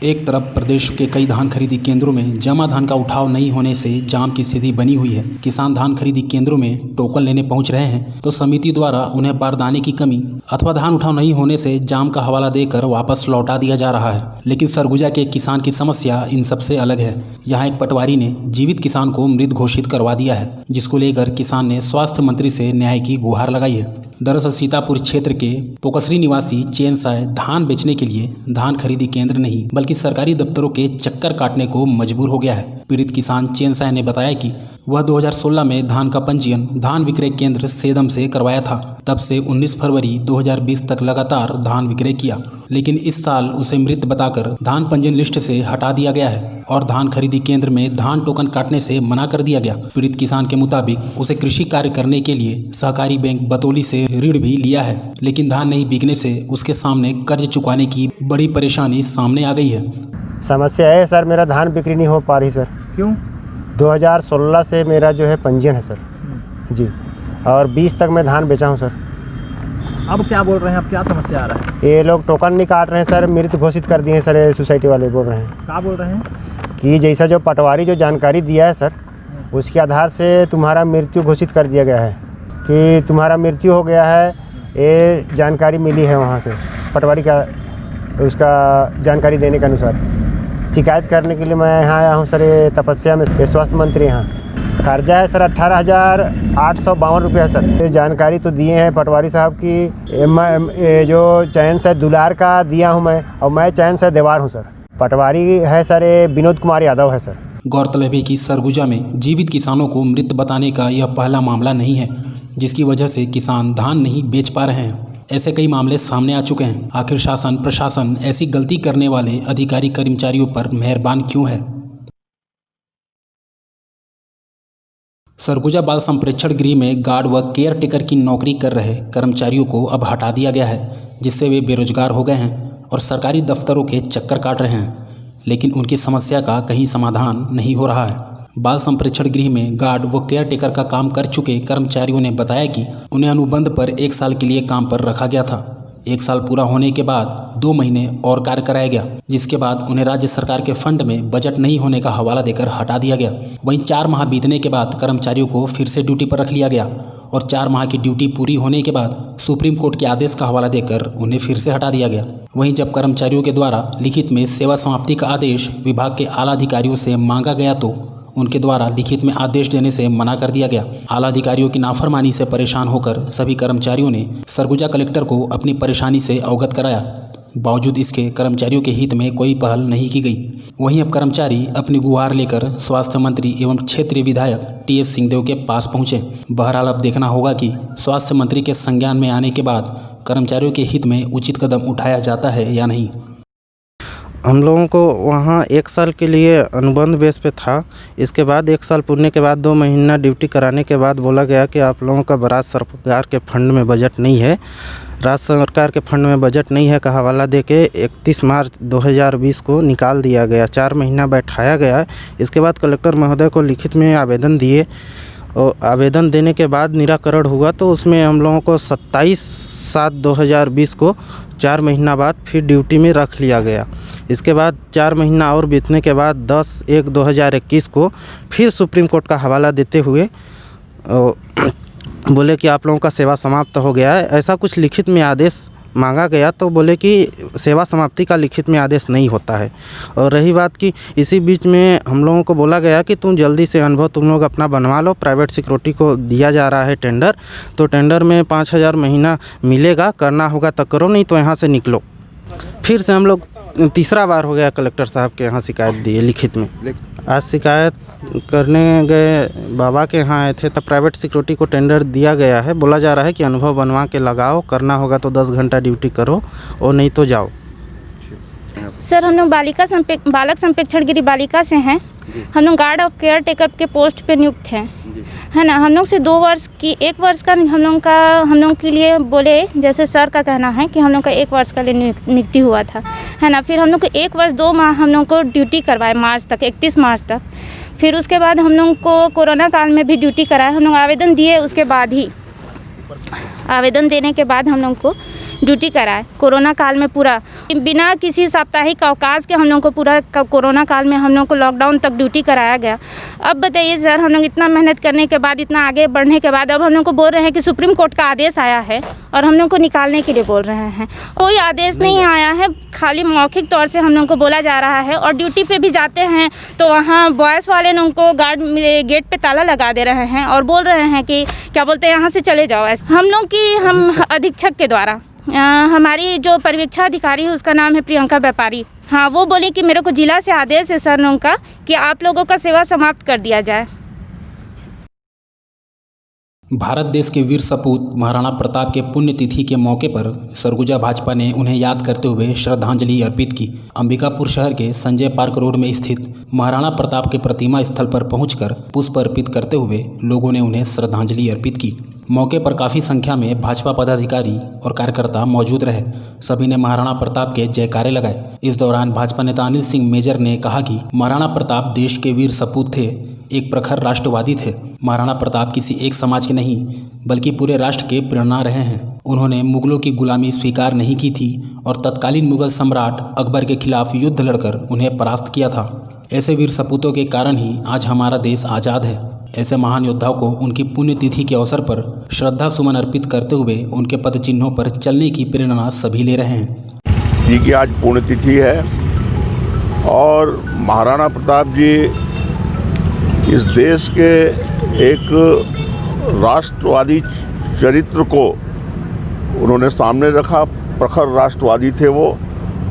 एक तरफ प्रदेश के कई धान खरीदी केंद्रों में जमा धान का उठाव नहीं होने से जाम की स्थिति बनी हुई है। किसान धान खरीदी केंद्रों में टोकन लेने पहुंच रहे हैं तो समिति द्वारा उन्हें बारदाने की कमी अथवा धान उठाव नहीं होने से जाम का हवाला देकर वापस लौटा दिया जा रहा है। लेकिन सरगुजा के किसान की समस्या इन सबसे अलग है। यहाँ एक पटवारी ने जीवित किसान को मृत घोषित करवा दिया है, जिसको लेकर किसान ने स्वास्थ्य मंत्री से न्याय की गुहार लगाई है। दरअसल सीतापुर क्षेत्र के पोकसरी निवासी चैनसाय धान बेचने के लिए धान खरीदी केंद्र नहीं बल्कि सरकारी दफ्तरों के चक्कर काटने को मजबूर हो गया है। पीड़ित किसान चैनसाय ने बताया कि वह 2016 में धान का पंजीयन धान विक्रय केंद्र सेदम से करवाया था। तब से 19 फरवरी 2020 तक लगातार धान विक्रय किया, लेकिन इस साल उसे मृत बताकर धान पंजीयन लिस्ट से हटा दिया गया है और धान खरीदी केंद्र में धान टोकन काटने से मना कर दिया गया। पीड़ित किसान के मुताबिक उसे कृषि कार्य करने के लिए सहकारी बैंक बतौली से ऋण भी लिया है, लेकिन धान नहीं बिकने से उसके सामने कर्ज चुकाने की बड़ी परेशानी सामने आ गई है। समस्या है सर, मेरा धान बिक्री नहीं हो पा रही सर। क्यों? 2016 से मेरा जो है पंजीयन है सर जी, और 20 तक मैं धान बेचा हूँ सर। अब क्या बोल रहे हैं? अब क्या समस्या आ रहा है? ये लोग टोकन नहीं काट रहे हैं सर, मृत घोषित कर दिए हैं सर। ये सोसाइटी वाले बोल रहे हैं। क्या बोल रहे हैं? कि जैसा जो पटवारी जो जानकारी दिया है सर, उसके आधार से तुम्हारा मृत्यु घोषित कर दिया गया है कि तुम्हारा मृत्यु हो गया है। ये जानकारी मिली है वहाँ से पटवारी का, उसका जानकारी देने के अनुसार शिकायत करने के लिए मैं यहाँ आया हूँ सर। ये तपस्या में ये स्वास्थ्य मंत्री यहाँ कर्जा है सर 18,852 रुपये है सर। ये जानकारी तो दिए हैं पटवारी साहब की जो चयन से दुलार का दिया हूँ मैं, और मैं चयन से देवार हूँ सर। पटवारी है सर ये विनोद कुमार यादव है सर। गौरतलब है कि सरगुजा में जीवित किसानों को मृत बताने का यह पहला मामला नहीं है, जिसकी वजह से किसान धान नहीं बेच पा रहे हैं। ऐसे कई मामले सामने आ चुके हैं। आखिर शासन प्रशासन ऐसी गलती करने वाले अधिकारी कर्मचारियों पर मेहरबान क्यों है? सरगुजा बाल संप्रेक्षण गृह में गार्ड व केयर टेकर की नौकरी कर रहे कर्मचारियों को अब हटा दिया गया है, जिससे वे बेरोजगार हो गए हैं और सरकारी दफ्तरों के चक्कर काट रहे हैं, लेकिन उनकी समस्या का कहीं समाधान नहीं हो रहा है। बाल संप्रेक्षण गृह में गार्ड व केयर टेकर का काम कर चुके कर्मचारियों ने बताया कि उन्हें अनुबंध पर 1 साल के लिए काम पर रखा गया था। 1 साल पूरा होने के बाद 2 महीने और कार्य कराया गया, जिसके बाद उन्हें राज्य सरकार के फंड में बजट नहीं होने का हवाला देकर हटा दिया गया। वहीं 4 माह बीतने के बाद कर्मचारियों को फिर से ड्यूटी पर रख लिया गया और 4 माह की ड्यूटी पूरी होने के बाद सुप्रीम कोर्ट के आदेश का हवाला देकर उन्हें फिर से हटा दिया गया। वहीं जब कर्मचारियों के द्वारा लिखित में सेवा समाप्ति का आदेश विभाग के आला अधिकारियों से मांगा गया तो उनके द्वारा लिखित में आदेश देने से मना कर दिया गया। आला अधिकारियों की नाफरमानी से परेशान होकर सभी कर्मचारियों ने सरगुजा कलेक्टर को अपनी परेशानी से अवगत कराया। बावजूद इसके कर्मचारियों के हित में कोई पहल नहीं की गई। वहीं अब कर्मचारी अपनी गुहार लेकर स्वास्थ्य मंत्री एवं क्षेत्रीय विधायक TS सिंहदेव के पास पहुंचे। बहरहाल अब देखना होगा कि स्वास्थ्य मंत्री के संज्ञान में आने के बाद कर्मचारियों के हित में उचित कदम उठाया जाता है या नहीं। हम लोगों को वहाँ 1 साल के लिए अनुबंध बेस पे था। इसके बाद 1 साल पूरने के बाद 2 महीना ड्यूटी कराने के बाद बोला गया कि आप लोगों का राज्य सरकार के फंड में बजट नहीं है, राज्य सरकार के फंड में बजट नहीं है का हवाला दे के 31 मार्च 2020 को निकाल दिया गया। 4 महीना बैठाया गया। इसके बाद कलेक्टर महोदय को लिखित में आवेदन दिए और आवेदन देने के बाद निराकरण हुआ तो उसमें हम लोगों को 27/7/2020 को 4 महीना बाद फिर ड्यूटी में रख लिया गया। इसके बाद 4 महीना और बीतने के बाद 10/1/2021 को फिर सुप्रीम कोर्ट का हवाला देते हुए बोले कि आप लोगों का सेवा समाप्त हो गया है। ऐसा कुछ लिखित में आदेश मांगा गया तो बोले कि सेवा समाप्ति का लिखित में आदेश नहीं होता है। और रही बात कि इसी बीच में हम लोगों को बोला गया कि तुम जल्दी से अनुभव तुम लोग अपना बनवा लो। प्राइवेट सिक्योरिटी को दिया जा रहा है टेंडर, तो टेंडर में 5,000 महीना मिलेगा, करना होगा तो करो, नहीं तो यहाँ से निकलो। फिर से हम लोग तीसरा बार हो गया कलेक्टर साहब के यहाँ शिकायत दिए लिखित में। आज शिकायत करने गए बाबा के यहाँ आए थे तब प्राइवेट सिक्योरिटी को टेंडर दिया गया है। बोला जा रहा है कि अनुभव बनवा के लगाओ, करना होगा तो 10 घंटा ड्यूटी करो और नहीं तो जाओ। सर हम लोग बालक संप्रेक्षण गृह बालिका से हैं। हम लोग गार्ड ऑफ केयर टेकर के पोस्ट पे नियुक्त हैं, है ना। हम लोग से 1 वर्ष का हम लोग के लिए बोले, जैसे सर का कहना है कि हम लोग का 1 वर्ष का लिए नियुक्ति हुआ था, है ना। फिर हम लोग को 1 वर्ष 2 माह हम लोग को ड्यूटी करवाए मार्च तक, 31 मार्च तक। फिर उसके बाद हम लोग को कोरोना काल में भी ड्यूटी कराए। हम लोग आवेदन दिए, उसके बाद ही आवेदन देने के बाद हम लोग को ड्यूटी कराए कोरोना काल में पूरा बिना किसी साप्ताहिक अवकाश के हम लोग को पूरा कोरोना काल में हम लोग को लॉकडाउन तक ड्यूटी कराया गया। अब बताइए सर, हम लोग इतना मेहनत करने के बाद, इतना आगे बढ़ने के बाद अब हम लोग को बोल रहे हैं कि सुप्रीम कोर्ट का आदेश आया है और हम लोग को निकालने के लिए बोल रहे हैं। कोई आदेश नहीं आया है, खाली मौखिक तौर से हम लोग को बोला जा रहा है। और ड्यूटी पे भी जाते हैं तो वहाँ बॉयज़ वाले लोगों को गार्ड गेट पे ताला लगा दे रहे हैं और बोल रहे हैं कि क्या बोलते हैं, यहाँ से चले जाओ। ऐसे हम लोग की हम अधीक्षक के द्वारा हमारी जो पर्यवेक्षण अधिकारी है उसका नाम है प्रियंका व्यापारी, हाँ, वो बोली कि मेरे को जिला से आदेश है सर लोगों का कि आप लोगों का सेवा समाप्त कर दिया जाए। भारत देश के वीर सपूत महाराणा प्रताप के पुण्यतिथि के मौके पर सरगुजा भाजपा ने उन्हें याद करते हुए श्रद्धांजलि अर्पित की। अंबिकापुर शहर के संजय पार्क रोड में स्थित महाराणा प्रताप के प्रतिमा स्थल पर पहुंचकर पुष्प अर्पित करते हुए लोगों ने उन्हें श्रद्धांजलि अर्पित की। मौके पर काफ़ी संख्या में भाजपा पदाधिकारी और कार्यकर्ता मौजूद रहे। सभी ने महाराणा प्रताप के जयकारे लगाए। इस दौरान भाजपा नेता अनिल सिंह मेजर ने कहा कि महाराणा प्रताप देश के वीर सपूत थे, एक प्रखर राष्ट्रवादी थे। महाराणा प्रताप किसी एक समाज के नहीं बल्कि पूरे राष्ट्र के प्रेरणा रहे हैं। उन्होंने मुगलों की गुलामी स्वीकार नहीं की थी और तत्कालीन मुगल सम्राट अकबर के खिलाफ युद्ध लड़कर उन्हें परास्त किया था। ऐसे वीर सपूतों के कारण ही आज हमारा देश आज़ाद है। ऐसे महान योद्धाओं को उनकी पुण्यतिथि के अवसर पर श्रद्धा सुमन अर्पित करते हुए उनके पद चिन्हों पर चलने की प्रेरणा सभी ले रहे हैं। जी की आज पुण्यतिथि है और महाराणा प्रताप जी इस देश के एक राष्ट्रवादी चरित्र को उन्होंने सामने रखा। प्रखर राष्ट्रवादी थे वो,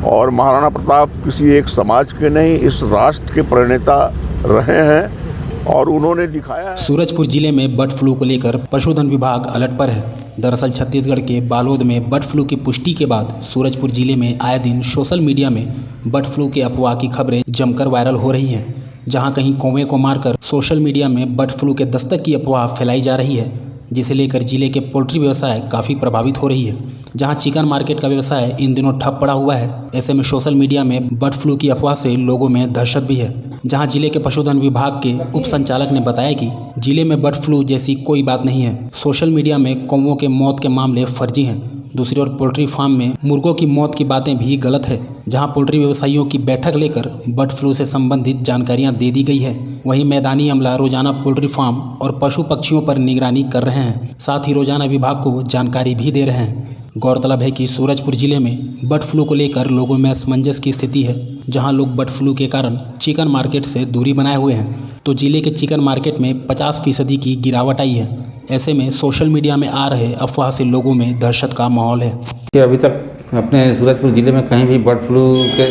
और महाराणा प्रताप किसी एक समाज के नहीं, इस राष्ट्र के प्रणेता रहे हैं और उन्होंने दिखाया है। सूरजपुर जिले में बर्ड फ्लू को लेकर पशुधन विभाग अलर्ट पर है। दरअसल छत्तीसगढ़ के बालोद में बर्ड फ्लू की पुष्टि के बाद सूरजपुर जिले में आए दिन सोशल मीडिया में बर्ड फ्लू के अफवाह की खबरें जमकर वायरल हो रही हैं। जहां कहीं कौवे को मारकर सोशल मीडिया में बर्ड फ्लू के दस्तक की अफवाह फैलाई जा रही है, जिसे लेकर जिले के पोल्ट्री व्यवसाय काफ़ी प्रभावित हो रही है। जहां चिकन मार्केट का व्यवसाय इन दिनों ठप पड़ा हुआ है। ऐसे में सोशल मीडिया में बर्ड फ्लू की अफवाह से लोगों में दहशत भी है। जहां जिले के पशुधन विभाग के उप संचालक ने बताया कि जिले में बर्ड फ्लू जैसी कोई बात नहीं है। सोशल मीडिया में कौवों के मौत के मामले फर्जी हैं। दूसरी ओर पोल्ट्री फार्म में मुर्गों की मौत की बातें भी गलत है। जहां पोल्ट्री व्यवसायियों की बैठक लेकर बर्ड फ्लू से संबंधित जानकारियां दे दी गई है, वहीं मैदानी अमला रोजाना पोल्ट्री फार्म और पशु पक्षियों पर निगरानी कर रहे हैं। साथ ही रोजाना विभाग को जानकारी भी दे रहे हैं। गौरतलब है कि सूरजपुर जिले में बर्ड फ्लू को लेकर लोगों में असमंजस की स्थिति है। जहां लोग बर्ड फ्लू के कारण चिकन मार्केट से दूरी बनाए हुए हैं, तो जिले के चिकन मार्केट में 50% की गिरावट आई है। ऐसे में सोशल मीडिया में आ रहे अफवाह से लोगों में दहशत का माहौल है। कि अभी तक अपने सूरजपुर ज़िले में कहीं भी बर्ड फ्लू के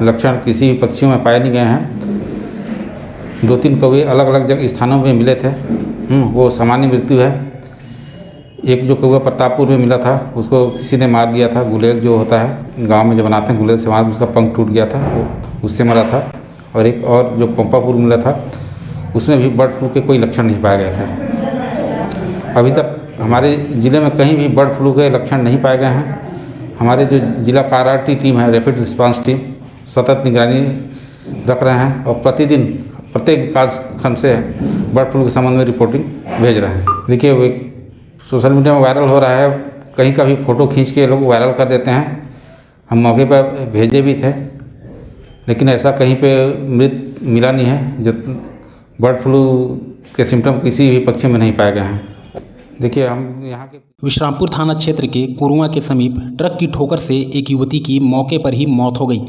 लक्षण किसी भी पक्षियों में पाए नहीं गए हैं। 2-3 कौवे अलग अलग जगह स्थानों में मिले थे, वो सामान्य मृत्यु है। एक जो कौवा प्रतापपुर में मिला था, उसको किसी ने मार दिया था। गुलेल जो होता है गांव में जो बनाते हैं, गुलेल से मार उसका पंख टूट गया था, वो उससे मरा था। और एक और जो पंपापुर मिला था, उसमें भी बर्ड फ्लू के कोई लक्षण नहीं पाए गए थे। अभी तक हमारे ज़िले में कहीं भी बर्ड फ्लू के लक्षण नहीं पाए गए हैं। हमारे जो जिला RRT टीम है, रैपिड रिस्पांस टीम, सतत निगरानी रख रहे हैं और प्रतिदिन प्रत्येक विकास खंड से बर्ड फ्लू के संबंध में रिपोर्टिंग भेज रहे हैं। देखिए, वो सोशल मीडिया में वायरल हो रहा है, कहीं का भी फ़ोटो खींच के लोग वायरल कर देते हैं। हम मौके पर भेजे भी थे, लेकिन ऐसा कहीं पे मृत मिला नहीं है। जो बर्ड फ्लू के सिम्टम किसी भी पक्षी में नहीं पाए गए हैं। देखिए, हम यहाँ के विश्रामपुर थाना क्षेत्र के कुरुआ के समीप ट्रक की ठोकर से एक युवती की मौके पर ही मौत हो गई,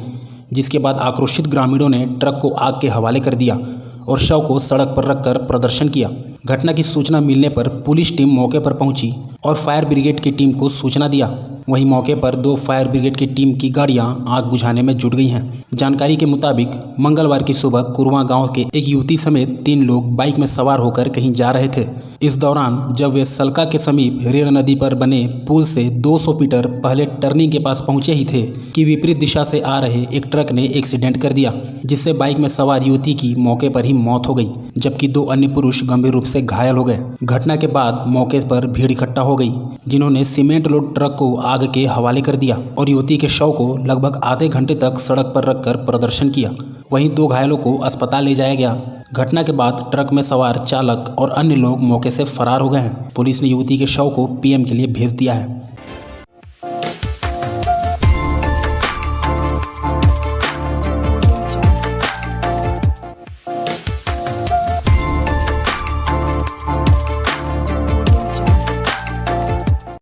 जिसके बाद आक्रोशित ग्रामीणों ने ट्रक को आग के हवाले कर दिया और शव को सड़क पर रखकर प्रदर्शन किया। घटना की सूचना मिलने पर पुलिस टीम मौके पर पहुंची और फायर ब्रिगेड की टीम को सूचना दिया। वहीं मौके पर 2 फायर ब्रिगेड की टीम की गाड़ियां आग बुझाने में जुट गई हैं। जानकारी के मुताबिक मंगलवार की सुबह कुरुआ गांव के एक युवती समेत 3 लोग बाइक में सवार होकर कहीं जा रहे थे। इस दौरान जब वे सलका के समीप रेल नदी पर बने पुल से 200 मीटर पहले टर्निंग के पास पहुंचे ही थे कि विपरीत दिशा से आ रहे एक ट्रक ने एक्सीडेंट कर दिया, जिससे बाइक में सवार युवती की मौके पर ही मौत हो गई, जबकि 2 अन्य पुरुष गंभीर रूप से घायल हो गए। घटना के बाद मौके पर भीड़ इकट्ठा हो गई, जिन्होंने सीमेंट लोड ट्रक को आग के हवाले कर दिया और युवती के शव को लगभग आधे घंटे तक सड़क पर रखकर प्रदर्शन किया। वहीं 2 घायलों को अस्पताल ले जाया गया। घटना के बाद ट्रक में सवार चालक और अन्य लोग मौके से फरार हो गए हैं। पुलिस ने युवती के शव को PM के लिए भेज दिया है।